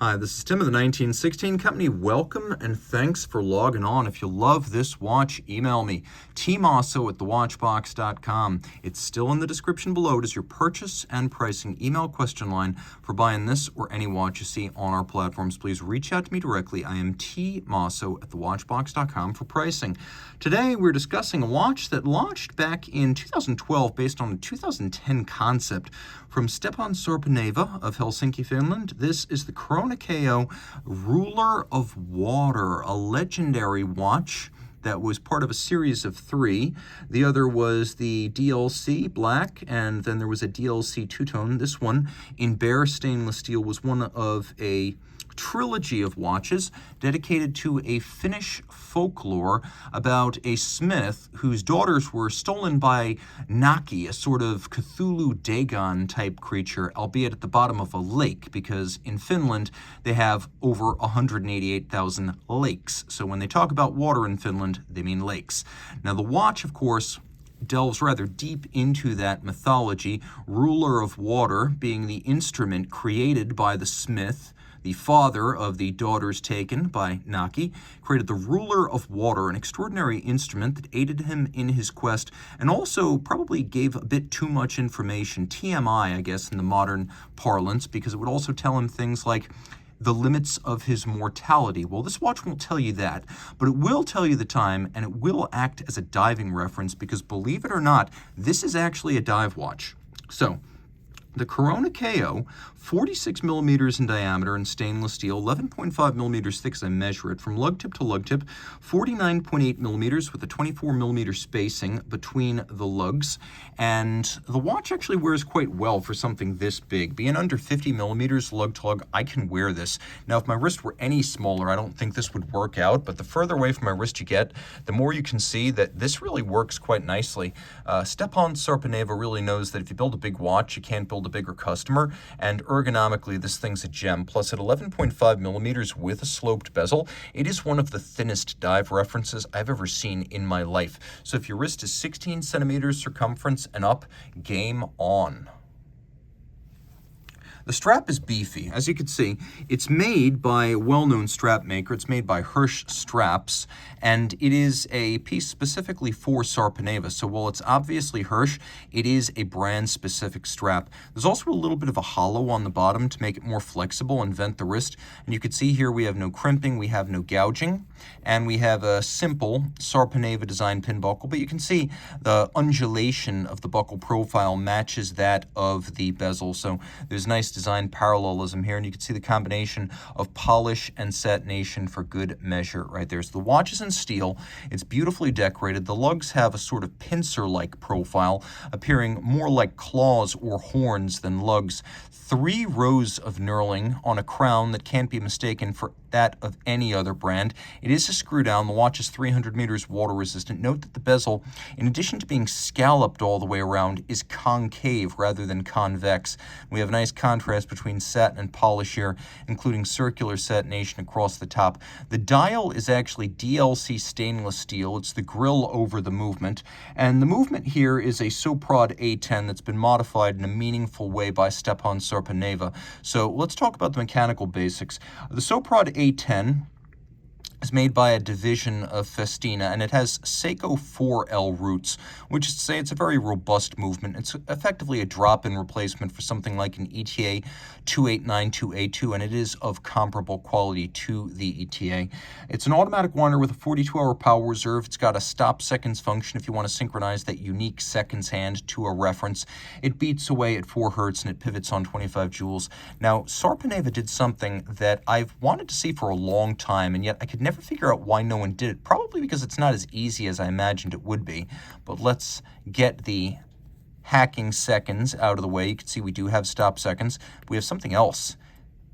Hi, this is Tim of the 1916 Company. Welcome and thanks for logging on. If you love this watch, email me, Team Mosso at thewatchbox.com. It's still in the description below. It is your purchase and pricing email question line for buying this or any watch you see on our platforms. Please reach out to me directly. I am T Mosso at thewatchbox.com for pricing. Today we're discussing a watch that launched back in 2012 based on a 2010 concept from Sarpaneva of Helsinki, Finland. This is the Korona KO Ruler of Water, a legendary watch that was part of a series of 3. The other was the DLC black, and then there was a DLC two-tone. This one in bare stainless steel was one of a trilogy of watches dedicated to a Finnish folklore about a smith whose daughters were stolen by Naki, a sort of Cthulhu Dagon type creature, albeit at the bottom of a lake, because in Finland they have over 188,000 lakes. So when they talk about water in Finland, they mean lakes. Now the watch, of course, delves rather deep into that mythology, ruler of water being the instrument created by the smith. The father of the daughters taken by Naki created the ruler of water, an extraordinary instrument that aided him in his quest and also probably gave a bit too much information, TMI, I guess, in the modern parlance, because it would also tell him things like the limits of his mortality. Well, this watch won't tell you that, but it will tell you the time, and it will act as a diving reference because, believe it or not, this is actually a dive watch. So, the Korona KO, 46 millimeters in diameter in stainless steel, 11.5 millimeters thick as I measure it, from lug tip to lug tip, 49.8 millimeters with a 24 millimeter spacing between the lugs. And the watch actually wears quite well for something this big. Being under 50 millimeters lug to lug, I can wear this. Now, if my wrist were any smaller, I don't think this would work out, but the further away from my wrist you get, the more you can see that this really works quite nicely. Stepan Sarpaneva really knows that if you build a big watch, you can't build a bigger customer, and ergonomically this thing's a gem. Plus, at 11.5 millimeters with a sloped bezel, it is one of the thinnest dive references I've ever seen in my life. So if your wrist is 16 centimeters circumference and up, game on. The strap is beefy. As you can see, it's made by a well-known strap maker. It's made by Hirsch Straps, and it is a piece specifically for Sarpaneva. So while it's obviously Hirsch, it is a brand-specific strap. There's also a little bit of a hollow on the bottom to make it more flexible and vent the wrist. And you can see here we have no crimping, we have no gouging, and we have a simple Sarpaneva design pin buckle. But you can see the undulation of the buckle profile matches that of the bezel. So there's nice design parallelism here, and you can see the combination of polish and satination for good measure right there. So the watch is in steel. It's beautifully decorated. The lugs have a sort of pincer-like profile, appearing more like claws or horns than lugs. 3 rows of knurling on a crown that can't be mistaken for that of any other brand. It is a screw down. The watch is 300 meters water resistant. Note that the bezel, in addition to being scalloped all the way around, is concave rather than convex. We have a nice contrast between satin and polish here, including circular satination across the top. The dial is actually DLC stainless steel. It's the grill over the movement, and the movement here is a Soprod A10 that's been modified in a meaningful way by Stepan Sarpaneva. So let's talk about the mechanical basics. The Soprod A10 is made by a division of Festina, and it has Seiko 4L roots, which is to say it's a very robust movement. It's effectively a drop-in replacement for something like an ETA 2892A2, and it is of comparable quality to the ETA. It's an automatic winder with a 42-hour power reserve. It's got a stop seconds function if you want to synchronize that unique seconds hand to a reference. It beats away at 4 hertz, and it pivots on 25 joules. Now, Sarpaneva did something that I've wanted to see for a long time, and yet I could never figure out why no one did it. Probably because it's not as easy as I imagined it would be. But let's get the hacking seconds out of the way. You can see we do have stop seconds. We have something else.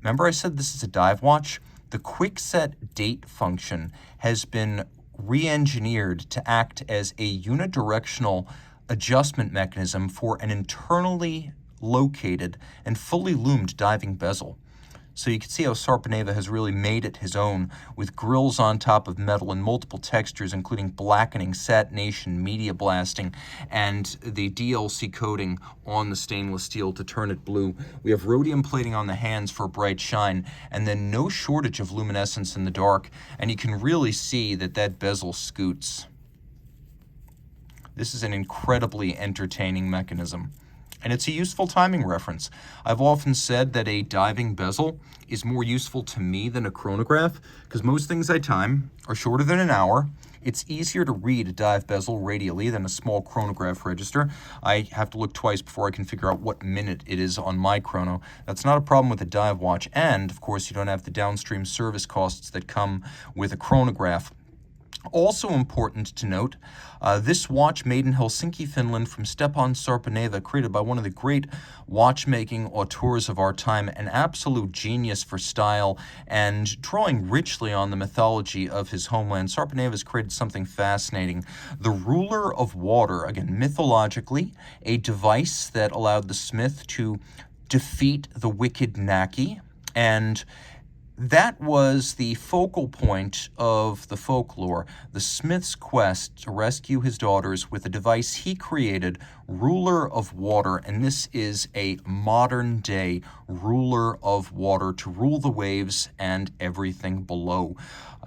Remember I said this is a dive watch? The quick set date function has been re-engineered to act as a unidirectional adjustment mechanism for an internally located and fully loomed diving bezel. So you can see how Sarpaneva has really made it his own, with grills on top of metal in multiple textures, including blackening, satination, media blasting, and the DLC coating on the stainless steel to turn it blue. We have rhodium plating on the hands for a bright shine, and then no shortage of luminescence in the dark, and you can really see that that bezel scoots. This is an incredibly entertaining mechanism. And it's a useful timing reference. I've often said that a diving bezel is more useful to me than a chronograph, because most things I time are shorter than an hour. It's easier to read a dive bezel radially than a small chronograph register. I have to look twice before I can figure out what minute it is on my chrono. That's not a problem with a dive watch, and of course you don't have the downstream service costs that come with a chronograph. Also important to note, this watch made in Helsinki, Finland from Stepan Sarpaneva, created by one of the great watchmaking auteurs of our time, an absolute genius for style and drawing richly on the mythology of his homeland. Sarpaneva has created something fascinating. The ruler of water, again, mythologically, a device that allowed the smith to defeat the wicked Naki, and that was the focal point of the folklore, the smith's quest to rescue his daughters with a device he created, ruler of water, and this is a modern-day ruler of water to rule the waves and everything below.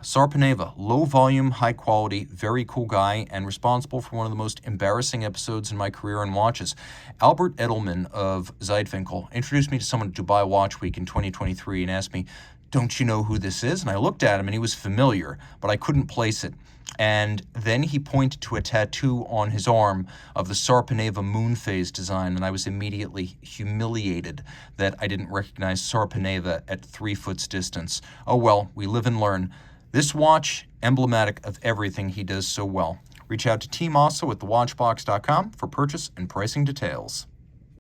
Sarpaneva, low volume, high quality, very cool guy, and responsible for one of the most embarrassing episodes in my career in watches. Albert Edelman of Zeitwinkel introduced me to someone at Dubai Watch Week in 2023 and asked me, "Don't you know who this is?" And I looked at him and he was familiar, but I couldn't place it. And then he pointed to a tattoo on his arm of the Sarpaneva moon phase design, and I was immediately humiliated that I didn't recognize Sarpaneva at 3 foot's distance. Oh well, we live and learn. This watch, emblematic of everything he does so well. Reach out to Team Mosso at thewatchbox.com for purchase and pricing details.